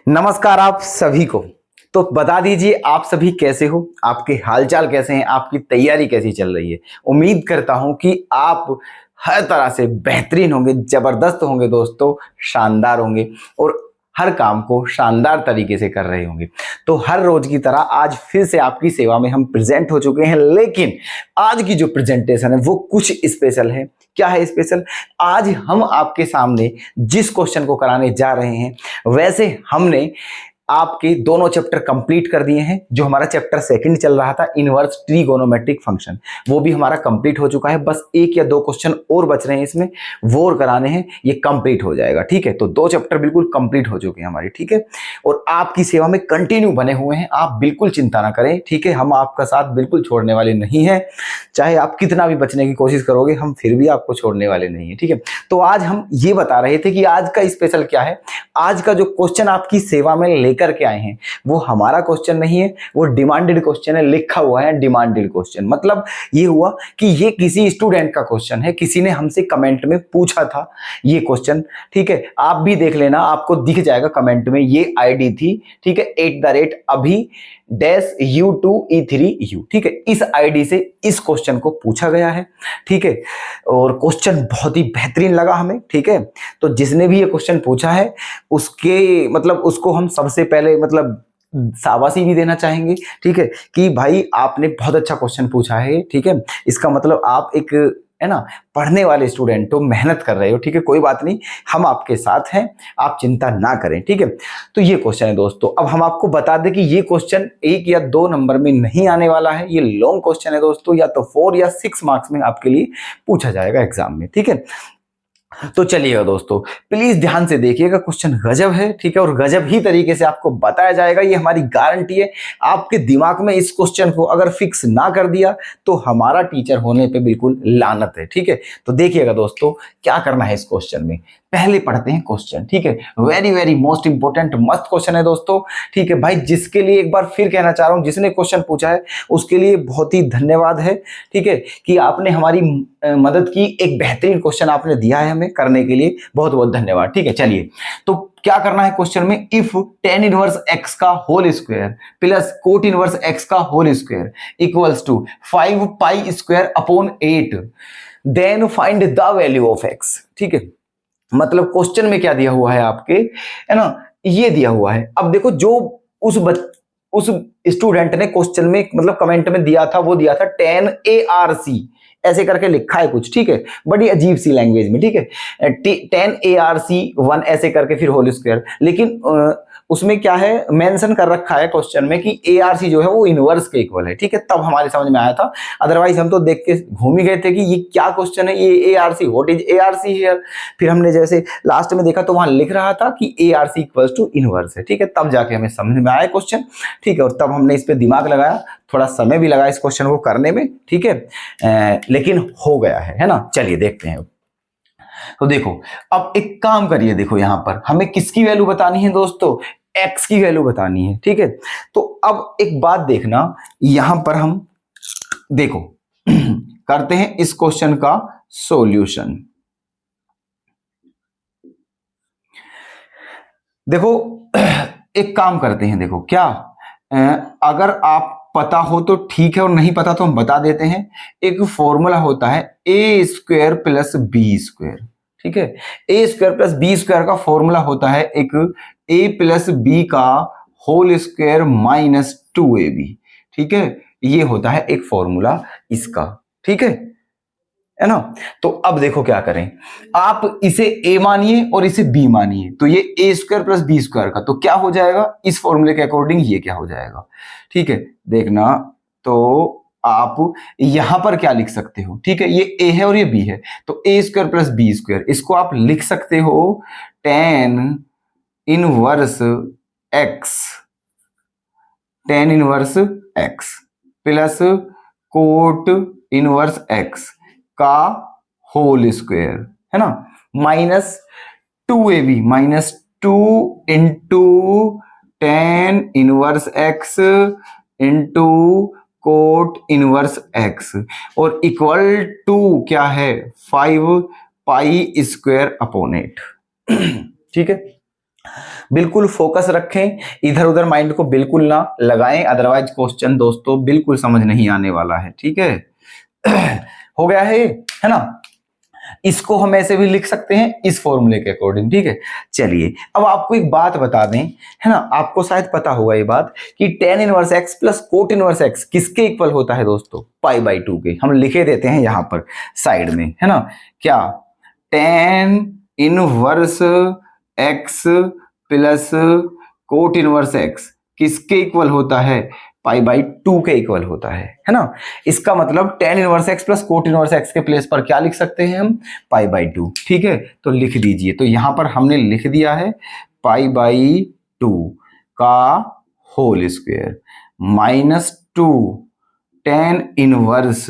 नमस्कार आप सभी को। तो बता दीजिए आप सभी कैसे हो, आपके हालचाल कैसे हैं, आपकी तैयारी कैसी चल रही है। उम्मीद करता हूं कि आप हर तरह से बेहतरीन होंगे, जबरदस्त होंगे दोस्तों, शानदार होंगे और हर काम को शानदार तरीके से कर रहे होंगे। तो हर रोज की तरह आज फिर से आपकी सेवा में हम प्रेजेंट हो चुके हैं, लेकिन आज की जो प्रेजेंटेशन है वो कुछ स्पेशल है। क्या है स्पेशल? आज हम आपके सामने जिस क्वेश्चन को कराने जा रहे हैं वैसे हमने आपके दोनों चैप्टर कंप्लीट कर दिए हैं। जो हमारा चैप्टर सेकंड चल रहा था इनवर्स ट्रिगोनोमेट्रिक फंक्शन, वो भी हमारा कंप्लीट हो चुका है। बस एक या दो क्वेश्चन और बच रहे हैं इसमें, वो और कराने हैं, ये कंप्लीट हो जाएगा। ठीक है, तो दो चैप्टर बिल्कुल कंप्लीट हो चुके हैं हमारे। ठीक है, और आपकी सेवा में कंटिन्यू बने हुए हैं, आप बिल्कुल चिंता ना करें। ठीक है, हम आपका साथ बिल्कुल छोड़ने वाले नहीं है। चाहे आप कितना भी बचने की कोशिश करोगे, हम फिर भी आपको छोड़ने वाले नहीं है। ठीक है, तो आज हम ये बता रहे थे कि आज का स्पेशल क्या है। आज का जो क्वेश्चन आपकी सेवा में लेकर के आए हैं वो हमारा क्वेश्चन नहीं है, वो डिमांडेड क्वेश्चन है। लिखा हुआ है डिमांडेड क्वेश्चन, मतलब ये हुआ कि ये किसी स्टूडेंट का क्वेश्चन है, किसी ने हमसे कमेंट में पूछा था ये क्वेश्चन। ठीक है, आप भी देख लेना, आपको दिख जाएगा कमेंट में, ये आईडी थी। ठीक है, @अभी -U2E3U। ठीक है, इस आईडी से इस क्वेश्चन को पूछा गया है। ठीक है, और क्वेश्चन बहुत ही बेहतरीन लगा हमें। ठीक है, तो जिसने भी ये क्वेश्चन पूछा है उसके मतलब उसको हम सबसे पहले मतलब शाबाशी भी देना चाहेंगे। ठीक है, कि भाई आपने बहुत अच्छा क्वेश्चन पूछा है। ठीक है, इसका मतलब आप एक है ना पढ़ने वाले स्टूडेंट हो, मेहनत कर रहे हो। ठीक है, कोई बात नहीं, हम आपके साथ हैं, आप चिंता ना करें। ठीक है, तो ये क्वेश्चन है दोस्तों। अब हम आपको बता दें कि ये क्वेश्चन 1 या 2 नंबर में नहीं आने वाला है, ये लॉन्ग क्वेश्चन है दोस्तों, या तो 4 या 6 मार्क्स में आपके लिए पूछा जाएगा एग्जाम में। ठीक है, तो चलिएगा दोस्तों, प्लीज ध्यान से देखिएगा, क्वेश्चन गजब है। ठीक है, और गजब ही तरीके से आपको बताया जाएगा, ये हमारी गारंटी है। आपके दिमाग में इस क्वेश्चन को अगर फिक्स ना कर दिया तो हमारा टीचर होने पे बिल्कुल लानत है। ठीक है, तो देखिएगा दोस्तों क्या करना है इस क्वेश्चन में। पहले पढ़ते हैं क्वेश्चन। ठीक है, वेरी वेरी मोस्ट इंपोर्टेंट मस्त क्वेश्चन है दोस्तों। ठीक है भाई, जिसके लिए एक बार फिर कहना चाह रहा हूं, जिसने क्वेश्चन पूछा है उसके लिए बहुत ही धन्यवाद है। ठीक है, कि आपने हमारी मदद की, एक बेहतरीन क्वेश्चन आपने दिया है हमें करने के लिए, बहुत बहुत धन्यवाद। ठीक है, चलिए तो क्या करना है क्वेश्चन में। इफ tan इनवर्स x का whole square plus cot inverse x का whole square equals to 5 pi square upon 8 then find the value of x। ठीक है, मतलब क्वेश्चन में क्या दिया हुआ है आपके, है ना, ये दिया हुआ है। अब देखो, जो उस स्टूडेंट ने क्वेश्चन में मतलब कमेंट में दिया था, वो दिया था tan ARC ऐसे करके लिखा है कुछ। ठीक है, बड़ी अजीब सी लैंग्वेज में। ठीक है, tan ARC 1 ऐसे करके फिर होल स्क्वायर, लेकिन उसमें क्या है मेंशन कर रखा है क्वेश्चन में कि ARC जो है वो इनवर्स के इक्वल है। ठीक है, तब हमारे समझ में आया था, अदरवाइज हम तो देख के घूम ही गए थे कि ये क्या क्वेश्चन है, ये ARC, what is ARC here. फिर हमने जैसे लास्ट में देखा तो वहां लिख रहा था कि ARC इक्वल्स टू इनवर्स है। ठीक है, तब जाके हमें समझ में आया क्वेश्चन। ठीक है, और तब हमने इस पे दिमाग लगाया, थोड़ा समय भी लगा इस क्वेश्चन को करने में। ठीक है, लेकिन हो गया है ना। चलिए देखते हैं। तो देखो, अब एक काम करिए, देखो यहां पर हमें किसकी वैल्यू बतानी है दोस्तों, x की वैल्यू बतानी है। ठीक है, तो अब एक बात देखना, यहां पर हम देखो करते हैं इस क्वेश्चन का सॉल्यूशन। देखो एक काम करते हैं, देखो क्या अगर आप पता हो तो ठीक है, और नहीं पता तो हम बता देते हैं। एक फॉर्मूला होता है a square plus b square. ठीक है, a square plus b square का फॉर्मूला होता है एक a प्लस बी का होल स्क्वायर -2ab। ठीक है, ये होता है एक फॉर्मूला इसका। ठीक है ना। तो अब देखो क्या करें, आप इसे a मानिए और इसे b मानिए, तो ये a square plus b square का तो क्या हो जाएगा, इस फॉर्मूले के अकॉर्डिंग ये क्या हो जाएगा। ठीक है, देखना, तो आप यहां पर क्या लिख सकते हो। ठीक है, ये a है और ये b है, तो a square plus b square, इसको आप लिख सकते हो tan inverse x plus cot inverse x का होल स्क्वायर, है ना, -2ab, -2 into tan inverse x into cot inverse x, और इक्वल टू क्या है 5 पाई स्क्वायर अपॉन 8। ठीक है, बिल्कुल फोकस रखें, इधर उधर माइंड को बिल्कुल ना लगाएं, अदरवाइज क्वेश्चन दोस्तों बिल्कुल समझ नहीं आने वाला है। ठीक है। हो गया है ये, है ना। इसको हम ऐसे भी लिख सकते हैं इस फॉर्मूले के अकॉर्डिंग। ठीक है। चलिए अब आपको एक बात बता दें, है ना, आपको शायद पता होगा ये बात कि tan inverse x plus cot inverse x किसके इक्वल होता है दोस्तों? π/2 के। हम लिखे देते हैं यहां पर साइड में, है ना। क्या tan inverse x plus cot inverse x किसके इक्वल होता है? π/2 के इक्वल होता है ना। इसका मतलब tan inverse x plus cot inverse x के प्लेस पर क्या लिख सकते हैं हम? π/2। ठीक है, तो लिख दीजिए। तो यहां पर हमने लिख दिया है π/2 का whole square -2 tan inverse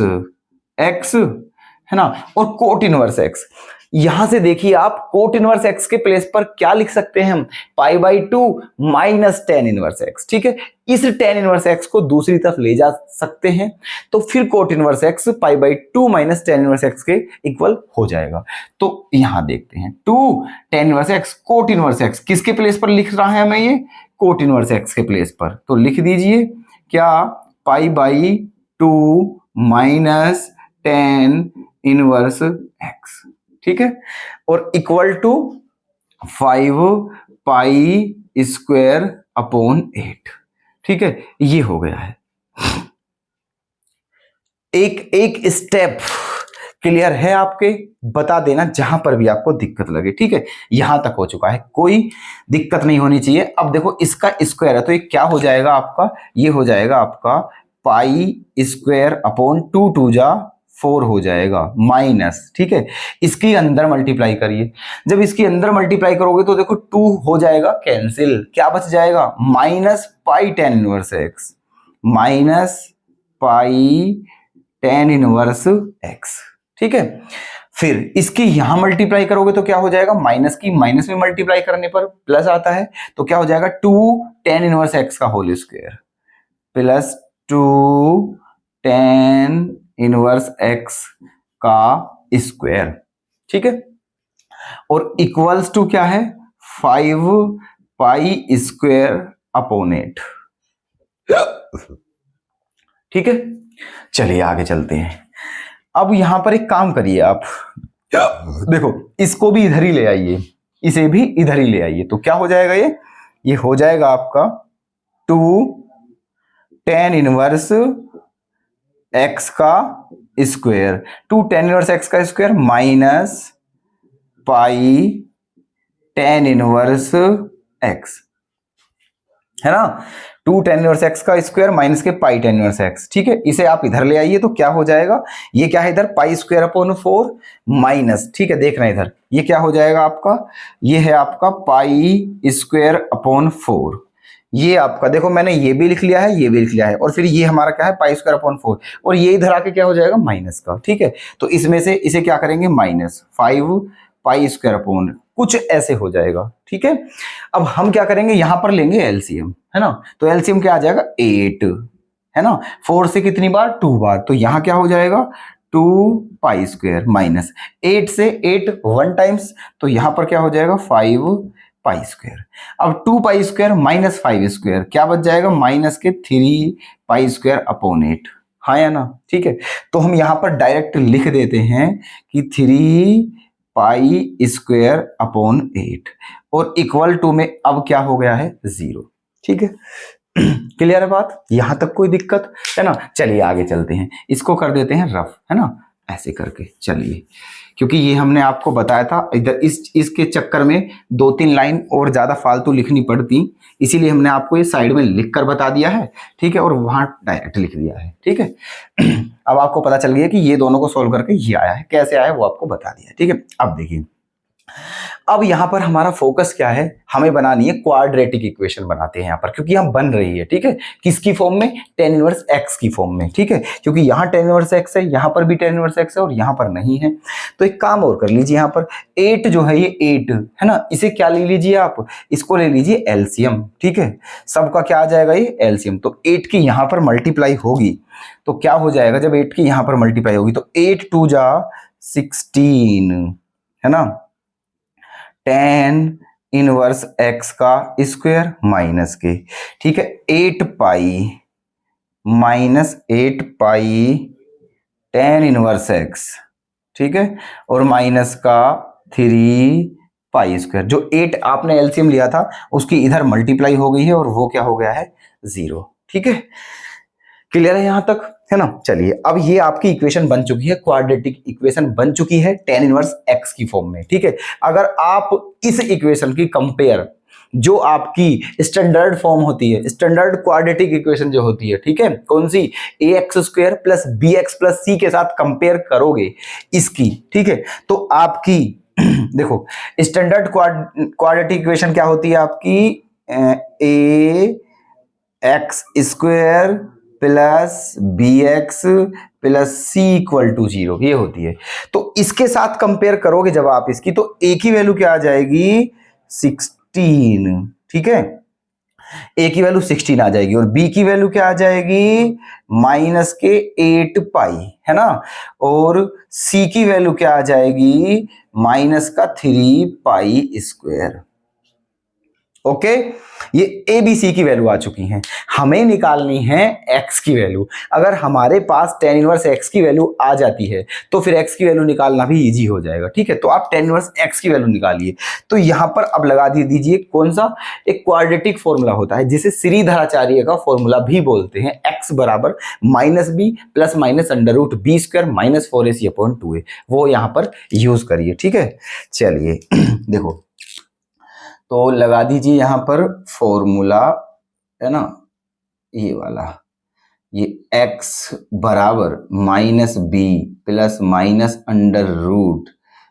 x, है ना, और कोट इनवर्स x। यहां से देखिए आप कोट इनवर्स x के प्लेस पर क्या लिख सकते हैं हम? π/2 माइनस tan इनवर्स x। ठीक है, इस tan इनवर्स x को दूसरी तरफ ले जा सकते हैं, तो फिर cot inverse x π/2 minus tan inverse x के इक्वल हो जाएगा। तो यहां देखते हैं 2 tan inverse x cot inverse x किसके प्लेस पर लिख रहा है हमें? ये कोट इनवर्स x के प्लेस पर। तो लिख दीजिए क्या? π/2 माइनस tan इनवर्स x। ठीक है, और equal to 5 pi square upon 8। ठीक है, ये हो गया है। एक एक स्टेप क्लियर है आपके? बता देना जहां पर भी आपको दिक्कत लगे। ठीक है, यहां तक हो चुका है, कोई दिक्कत नहीं होनी चाहिए। अब देखो इसका स्क्वायर है तो ये क्या हो जाएगा आपका? ये हो जाएगा आपका पाई स्क्वायर अपॉन 2 2 जा 4 हो जाएगा माइनस। ठीक है, इसके अंदर मल्टीप्लाई करिए। जब इसके अंदर मल्टीप्लाई करोगे तो देखो 2 हो जाएगा कैंसिल, क्या बच जाएगा? Minus pi tan inverse x, minus pi tan inverse x। ठीक है, फिर इसकी यहां मल्टीप्लाई करोगे तो क्या हो जाएगा? माइनस की माइनस में मल्टीप्लाई करने पर प्लस आता है, तो क्या हो जाएगा? 2 tan इनवर्स x का whole square plus 2 tan inverse x का स्क्वायर। ठीक है, और इक्वल्स टू क्या है? 5 पाई स्क्वायर अपॉन 8। ठीक है, चलिए आगे चलते हैं। अब यहां पर एक काम करिए आप, देखो इसको भी इधर ही ले आइए, इसे भी इधर ही ले आइए, तो क्या हो जाएगा? ये हो जाएगा आपका 2 tan इनवर्स x का स्क्वायर, 2 tan इनवर्स x का square minus pi tan inverse x, है ना। 2 tan इनवर्स x का स्क्वायर माइनस के पाई tan इनवर्स x। ठीक है, इसे आप इधर ले आइए तो क्या हो जाएगा? ये क्या है इधर? पाई स्क्वायर अपॉन 4 माइनस, ठीक है, देख रहे हैं इधर, ये क्या हो जाएगा आपका? ये है आपका पाई स्क्वायर अपॉन 4। ये आपका देखो मैंने ये भी लिख लिया है, ये भी लिख लिया है, और फिर ये हमारा क्या है? पाई स्क्वायर अपॉन 4, और ये इधर आके क्या हो जाएगा? माइनस का। ठीक है, तो इसमें से इसे क्या करेंगे? माइनस 5 पाई स्क्वायर अपॉन कुछ ऐसे हो जाएगा। ठीक है, अब हम क्या करेंगे? यहां पर लेंगे एलसीएम, है ना। तो एलसीएम क्या आ जाएगा? 8, है ना। 4 से कितनी बार? 2 बार, तो यहां क्या हो जाएगा? 2 पाई स्क्वायर माइनस 8 से 8 1 टाइम्स, तो यहां पर क्या हो जाएगा? 5 पाई स्क्वायर। अब 2 पाई स्क्वायर माइनस 5 स्क्वायर क्या बच जाएगा? माइनस के 3 पाई स्क्वायर अपॉन 8, हाँ या ना। ठीक है, तो हम यहां पर डायरेक्ट लिख देते हैं कि 3 पाई स्क्वायर अपॉन 8, और इक्वल टू में अब क्या हो गया है? 0। ठीक है, क्लियर है बात? यहां तक कोई दिक्कत है ना? चलिए आगे चलते हैं, इसको कर देते हैं रफ, है ना, ऐसे करके। चलिए, क्योंकि ये हमने आपको बताया था, इधर इसके चक्कर में 2-3 लाइन और ज्यादा फालतू लिखनी पड़ती, इसीलिए हमने आपको ये साइड में लिख कर बता दिया है। ठीक है, और वहां डायरेक्ट लिख दिया है। ठीक है, अब आपको पता चल गया कि ये दोनों को सोल्व करके ये आया है, कैसे आया है वो आपको बता दिया। ठीक है, अब देखिए, अब यहां पर हमारा फोकस क्या है? हमें बनानी है क्वाड्रेटिक इक्वेशन बनाते हैं यहां पर, क्योंकि यहां बन रही है। ठीक है, किसकी फॉर्म में? tan इनवर्स x की फॉर्म में। ठीक है, क्योंकि यहां tan इनवर्स x है, यहां पर भी tan इनवर्स x है, और यहां पर नहीं है। तो एक काम और कर लीजिए, यहां पर 8 जो है, ये 8 है ना, इसे क्या ले लीजिए आप? इसको ले लीजिए एलसीएम। ठीक है, सबका क्या आ जाएगा? ये एलसीएम। तो 8 की यहां पर मल्टीप्लाई होगी तो क्या हो जाएगा? जब 8 की यहां पर मल्टीप्लाई होगी तो 8 2 जा 16, है ना, tan इनवर्स एक्स का स्क्वायर माइनस के, ठीक है, 8 पाई माइनस 8 पाई टेन इनवर्स एक्स, ठीक है, और माइनस का 3 पाई स्क्वायर। जो 8 आपने एलसीएम लिया था उसकी इधर मल्टीप्लाई हो गई है और वो क्या हो गया है 0। ठीक है, क्लियर है यहां तक, है ना। चलिए अब ये आपकी इक्वेशन बन चुकी है, क्वाड्रेटिक इक्वेशन बन चुकी है tan इनवर्स x की फॉर्म में। ठीक है, अगर आप इस इक्वेशन की कंपेयर जो आपकी स्टैंडर्ड फॉर्म होती है, स्टैंडर्ड क्वाड्रेटिक इक्वेशन जो होती है, ठीक है, कौन सी, ax square plus bx plus c के साथ कंपेयर करोगे इसकी, ठीक है, तो आपकी देखो स्टैंडर्ड क्वाड्रेटिक इक्वेशन क्या होती है आपकी, A X square plus B X plus C equal to 0, ये होती है। तो इसके साथ कंपेयर करोगे जब आप इसकी, तो ए की वैल्यू क्या आ जाएगी 16, ठीक है, ए की वैल्यू 16 आ जाएगी और बी की वैल्यू क्या आ जाएगी माइनस के 8 पाई, है ना, और सी की वैल्यू क्या आ जाएगी माइनस का 3 पाई स्क्वायर। ओके, ये ए बी सी की वैल्यू आ चुकी हैं, हमें निकालनी है एक्स की वैल्यू। अगर हमारे पास tan इनवर्स एक्स की वैल्यू आ जाती है तो फिर एक्स की वैल्यू निकालना भी इजी हो जाएगा। ठीक है, तो आप tan इनवर्स एक्स की वैल्यू निकालिए। तो यहां पर अब लगा दीजिए कौन सा, एक क्वाड्रेटिक फॉर्मूला होता है जिसे श्रीधराचार्य का फॉर्मूला भी बोलते हैं, एक्स बराबर minus B plus minus under root B square minus 4ac upon 2a, वो यहां पर यूज करिए। ठीक है, चलिए देखो, तो लगा दीजिए यहां पर फॉर्मूला, है ना, ये वाला, ये x बराबर minus B plus minus under root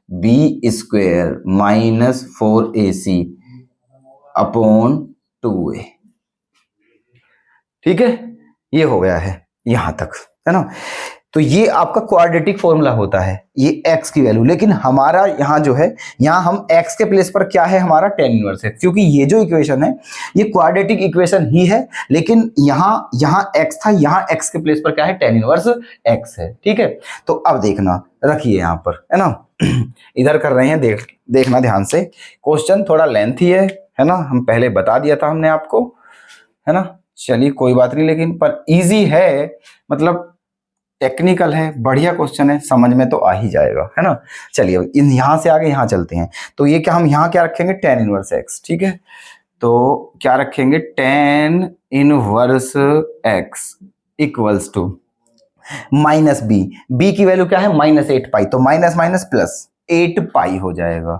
B square minus 4ac upon 2a। ठीक है, ये हो गया है यहां तक, है ना। तो ये आपका क्वाड्रेटिक फॉर्मूला होता है, ये x की वैल्यू। लेकिन हमारा यहाँ जो है, यहाँ हम x के प्लेस पर क्या है, हमारा tan इनवर्स है, क्योंकि ये जो इक्वेशन है ये क्वाड्रेटिक इक्वेशन ही है, लेकिन यहाँ x था, यहाँ x के प्लेस पर क्या है, tan इनवर्स x है। ठीक है, तो अब देखना, रखिए यहाँ पर, है ना, इधर कर रहे हैं, देखना ध्यान से, क्वेश्चन थोड़ा लेंथी है ना, हम पहले बता दिया था हमने आपको, है ना। चलिए कोई बात नहीं, लेकिन पर इजी है, मतलब टेक्निकल है, बढ़िया क्वेश्चन है, समझ में तो आ ही जाएगा, है ना। चलिए इन यहां से आगे यहाँ चलते हैं। तो ये क्या, हम यहाँ क्या रखेंगे, tan इनवर्स x, ठीक है, तो क्या रखेंगे, tan inverse x equals to minus b, b की वैल्यू क्या है माइनस 8 पाई, तो माइनस माइनस प्लस 8 पाई हो जाएगा,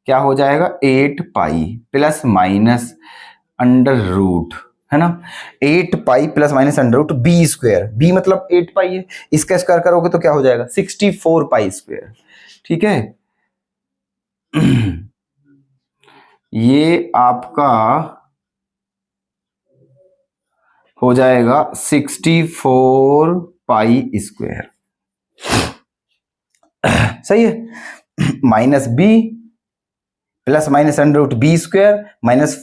क्या हो जाएगा 8 pi plus minus under root, है ना, 8 pi plus minus under root B square, b मतलब 8 पाई है, इसका स्क्वायर करोगे तो क्या हो जाएगा 64 पाई स्क्वायर। ठीक है, ये आपका हो जाएगा 64 पाई स्क्वायर, सही है, minus B plus minus under root B square minus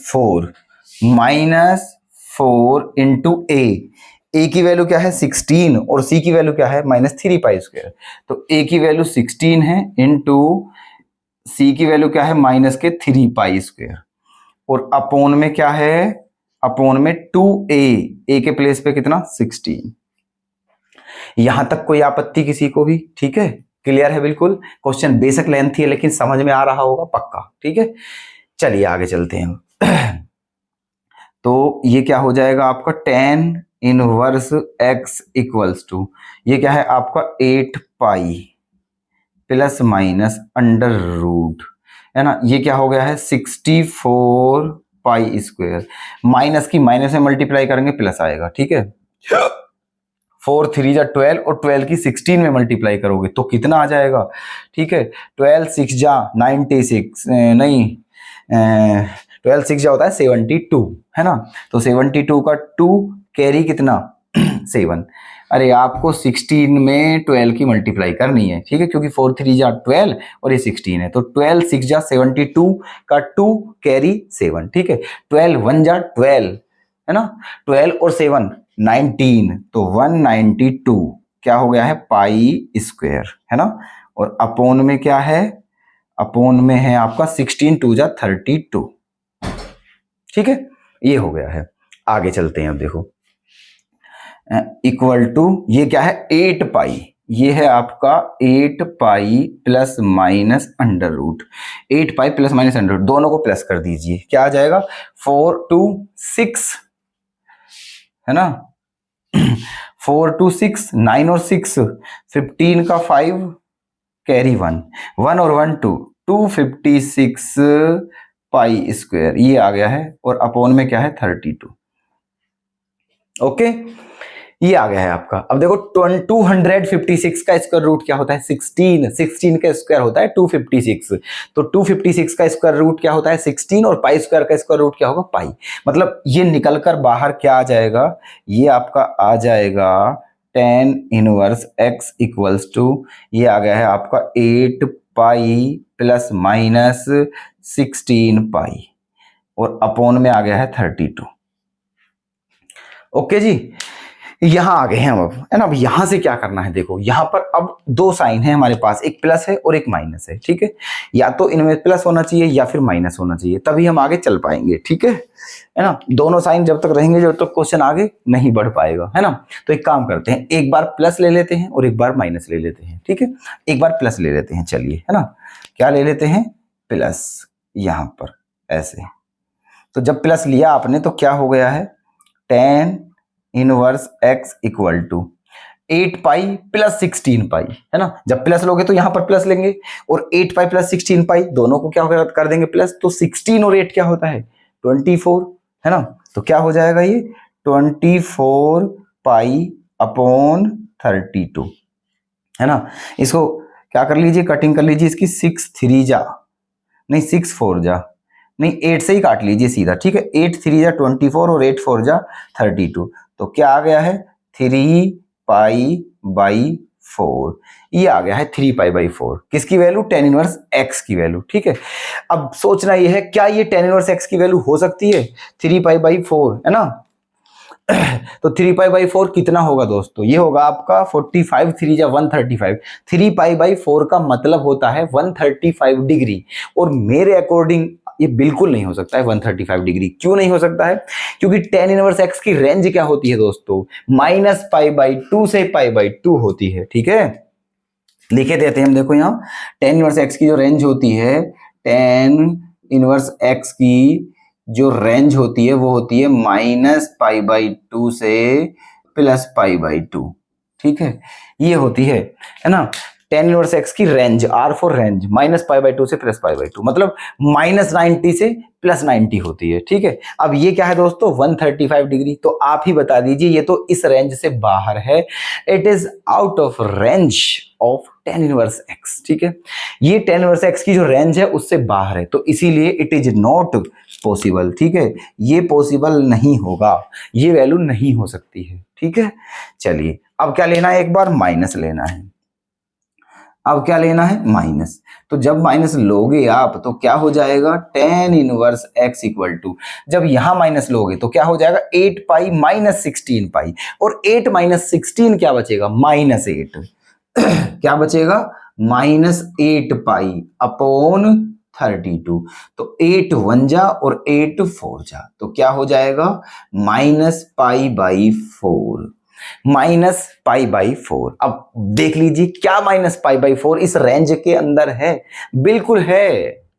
4 into A की वैल्यू क्या है 16 और सी की वैल्यू क्या है माइनस 3 पाई स्क्वायर, तो ए की वैल्यू 16 है इंटू सी की वैल्यू क्या है माइनस के 3 पाई स्क्वायर, और अपोन में क्या है, अपोन में 2a, ए के प्लेस पे कितना 16। यहां तक कोई आपत्ति किसी को भी, ठीक है, क्लियर है बिल्कुल। क्वेश्चन बेशक लेंथी है लेकिन समझ में आ रहा होगा पक्का। ठीक है, चलिए आगे चलते हैं। तो ये क्या हो जाएगा आपका tan inverse x equals to, ये क्या है आपका 8 pi plus minus under root, है ना, ये क्या हो गया है 64 पाई स्क्वायर, माइनस की माइनस में मल्टीप्लाई करेंगे प्लस आएगा। ठीक है, 4 3 जा 12 और 12 की 16 में मल्टीप्लाई करोगे तो कितना आ जाएगा। ठीक है, 12 6 जा 96, नहीं 12 6 जा होता है 72, है ना, तो 72 का 2 कैरी कितना 7। अरे आपको 16 में 12 की मल्टीप्लाई करनी है, ठीक है, क्योंकि 4 3 जा 12 और ये 16 है, तो 12 6 जा 72 का 2 कैरी 7। ठीक है, 12 1 जा 12, है ना, 12 और 7 19, तो 192 क्या हो गया है पाई स्क्वायर, है ना, और अपोन में क्या है अपोन में है आपका 16 2 जा 32। ठीक है, ये हो गया है। आगे चलते हैं, अब देखो इक्वल टू ये क्या है 8 पाई, ये है आपका 8 pi plus minus under root, 8 pi plus minus under root, दोनों को प्लस कर दीजिए, क्या आ जाएगा 4 2 6, है ना 4 2 6, 9 और 6 15 का 5 कैरी 1, 1 और 1 2, 256 पाई स्क्वायर ये आ गया है, और अपोन में क्या है 32। ओके, ये आ गया है आपका। अब देखो 256 का स्क्वायर रूट क्या होता है 16, 16 का स्क्वायर होता है 256, तो 256 का स्क्वायर रूट क्या होता है 16, और पाई स्क्वायर का स्क्वायर रूट क्या होगा पाई। मतलब ये निकलकर बाहर क्या आ जाएगा, ये आपका आ जाएगा tan inverse x equals to, ये आ गया है आपका 8 पाई प्लस माइनस 16 पाई, और अपोन में आ गया है 32। ओके जी, यहां आ गए हैं हम अब, है ना। अब यहां से क्या करना है, देखो यहां पर अब दो साइन है हमारे पास, एक प्लस है और एक माइनस है, ठीक है। या तो इनमें प्लस होना चाहिए या फिर माइनस होना चाहिए, तभी हम आगे चल पाएंगे, ठीक है ना। दोनों साइन जब तक रहेंगे जब तक क्वेश्चन आगे नहीं बढ़ पाएगा, है ना। तो एक काम करते हैं, एक बार प्लस ले लेते हैं और एक बार माइनस ले लेते हैं, ठीक है। एक बार प्लस ले लेते हैं, चलिए, है ना। क्या ले लेते हैं, प्लस, यहां पर ऐसे। तो जब प्लस लिया आपने तो क्या हो गया है, tan inverse x equal to 8 pi plus 16 pi, है ना। जब प्लस लोगे तो यहां पर प्लस लेंगे, और 8 पाई प्लस 16 पाई दोनों को क्या कर देंगे प्लस, तो 16 और 8 क्या होता है 24, है ना। तो क्या हो जाएगा ये 24 पाई अपॉन 32, है ना। इसको क्या कर लीजिए, कटिंग कर लीजिए इसकी, 6 3 जा नहीं 6 4 जा नहीं 8 से ही काट लीजिए सीधा, ठीक है। 8 3 जा 24 और 8 4 जा 32, तो क्या आ गया है 3 पाई बाई 4, ये आ गया है 3 पाई बाई 4, किसकी वैल्यू tan इनवर्स x की वैल्यू, ठीक है। अब सोचना ये है क्या ये tan इनवर्स x की वैल्यू हो सकती है 3 पाई बाई 4, है ना। तो 3 पाई बाई 4 कितना होगा दोस्तों, ये होगा आपका 45 3 जा 135, 3 पाई बाई 4 का मतलब होता है 135 डिग्री, और मेरे अकॉर्डिंग ये बिल्कुल नहीं हो सकता है 135 डिग्री। क्यों नहीं हो सकता है, क्योंकि tan इनवर्स x की रेंज क्या होती है दोस्तों, माइनस पाई बाई 2 से पाई बाई 2 होती है, ठीक है। लिखे देते हैं हम, देखो यहाँ tan इनवर्स x की जो रेंज होती है, tan इनवर्स x की जो रेंज होती है वो होती है माइनस पाई बाई 2 से प्लस पाई बाई 2, ठीक है। ये होती है ना tan इनवर्स x की range, R for range, minus pi by 2 से प्लस पाई बाई 2, मतलब माइनस 90 से प्लस 90 होती है, ठीक है। अब ये क्या है दोस्तों 135 डिग्री, तो आप ही बता दीजिए, ये तो इस रेंज से बाहर है, it is out of range of tan inverse x, ठीक है। ये tan इनवर्स x की जो रेंज है उससे बाहर है, तो इसीलिए इट इज नॉट पॉसिबल, ठीक है। ये पॉसिबल नहीं होगा, ये वैल्यू नहीं हो सकती है, ठीक है। चलिए अब क्या लेना है, एक बार माइनस लेना है। अब क्या लेना है माइनस, तो जब माइनस लोगे आप तो क्या हो जाएगा tan inverse x equal to, जब यहां माइनस लोगे तो क्या हो जाएगा 8 पाई माइनस 16 पाई, और 8 माइनस 16 क्या बचेगा माइनस 8 क्या बचेगा माइनस 8 पाई अपॉन 32, तो 8 1 जा और 8 4 जा, तो क्या हो जाएगा minus pi by 4, minus pi by 4। अब देख लीजिए क्या माइनस पाई बाई 4 इस रेंज के अंदर है, बिल्कुल है,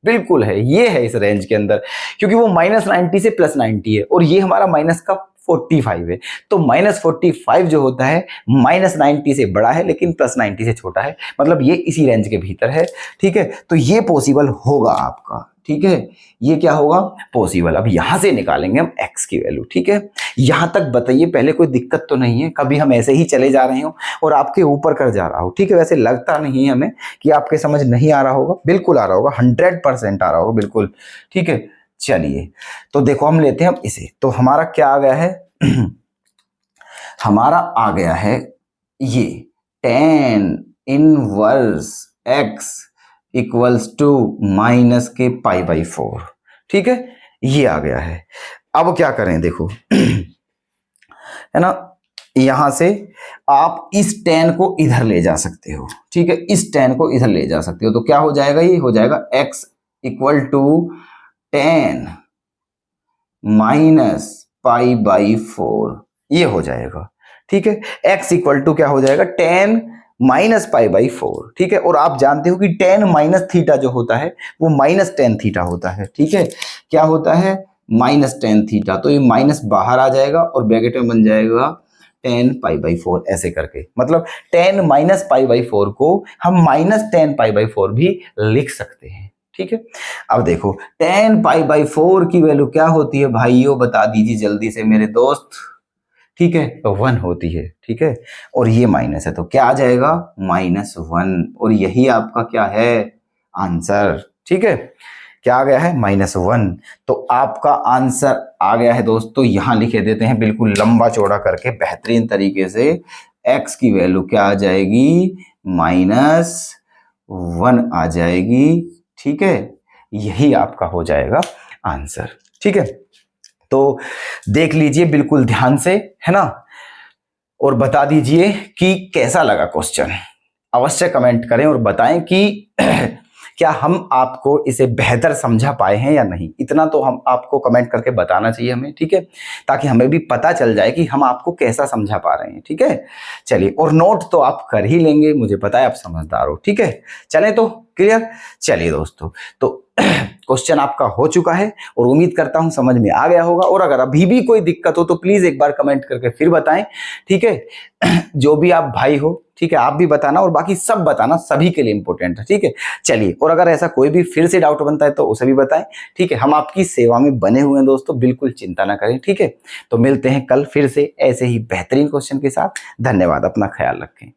बिल्कुल है, ये है इस रेंज के अंदर, क्योंकि वो माइनस 90 से प्लस 90 है, और ये हमारा माइनस का 45 है, तो माइनस 45 जो होता है माइनस 90 से बड़ा है लेकिन प्लस 90 से छोटा है, मतलब ये इसी रेंज के भीतर है, ठीक है। तो ये पॉसिबल होगा आपका, ठीक है, ये क्या होगा पॉसिबल। अब यहां से निकालेंगे हम x की वैल्यू, ठीक है। यहां तक बताइए पहले कोई दिक्कत तो नहीं है, कभी हम ऐसे ही चले जा रहे हो और आपके ऊपर कर जा रहा हो, ठीक है। वैसे लगता नहीं है हमें कि आपके समझ नहीं आ रहा होगा, बिल्कुल आ रहा होगा, 100% आ रहा होगा, बिल्कुल, ठीक है। चलिए तो देखो हम लेते हैं हम इसे, तो हमारा क्या आ गया है हमारा आ गया है ये tan inverse x equals to minus के पाई बाई 4, ठीक है, ये आ गया है। अब क्या करें देखो है ना, यहां से आप इस tan को इधर ले जा सकते हो, ठीक है, इस tan को इधर ले जा सकते हो, तो क्या हो जाएगा, ये हो जाएगा x equal to tan minus pi by 4, ये हो जाएगा, ठीक है। x इक्वल टू क्या हो जाएगा, tan माइनस पाई बाई 4, ठीक है। और आप जानते हो कि tan माइनस थीटा जो होता है वो माइनस tan थीटा होता है, ठीक है। क्या होता है, माइनस tan थीटा, तो ये माइनस बाहर आ जाएगा और ब्रैकेट में बन जाएगा tan पाई बाई 4, ऐसे करके, मतलब tan माइनस पाई बाई 4 को हम माइनस tan पाई बाई 4 भी लिख सकते हैं, ठीक है। अब देखो tan पाई बाई 4 की वैल्यू क्या होती है भाइयों, बता दीजिए जल्दी से मेरे दोस्त, ठीक है, तो 1 होती है, ठीक है। और ये माइनस है तो क्या आ जाएगा, -1, और यही आपका क्या है, आंसर, ठीक है। क्या आ गया है, -1, तो आपका आंसर आ गया है दोस्तों, यहां लिखे देते हैं बिल्कुल लंबा चौड़ा करके बेहतरीन तरीके से, x की वैल्यू क्या आ जाएगी, -1 आ जाएगी, ठीक है। यही आपका हो जाएगा आंसर, ठीक है। तो देख लीजिए बिल्कुल ध्यान से, है ना, और बता दीजिए कि कैसा लगा क्वेश्चन, अवश्य कमेंट करें और बताएं कि क्या हम आपको इसे बेहतर समझा पाए हैं या नहीं, इतना तो हम आपको कमेंट करके बताना चाहिए हमें, ठीक है, ताकि हमें भी पता चल जाए कि हम आपको कैसा समझा पा रहे हैं, ठीक है। चलिए, और नोट तो आप कर ही लेंगे, मुझे पता है आप समझदार हो, ठीक है। चले तो क्लियर, चलिए दोस्तों, तो क्वेश्चन आपका हो चुका है और उम्मीद करता हूं समझ में आ गया होगा, और अगर अभी भी कोई दिक्कत हो तो प्लीज एक बार कमेंट करके फिर बताएं, ठीक है। जो भी आप भाई हो, ठीक है, आप भी बताना और बाकी सब बताना, सभी के लिए इंपॉर्टेंट है, ठीक है। चलिए, और अगर ऐसा कोई भी फिर से डाउट बनता है तो उसे भी बताएं, ठीक है। हम आपकी सेवा में बने हुए हैं दोस्तों, बिल्कुल चिंता ना करें, ठीक है। तो मिलते हैं कल फिर से ऐसे ही बेहतरीन क्वेश्चन के साथ। धन्यवाद, अपना ख्याल रखें।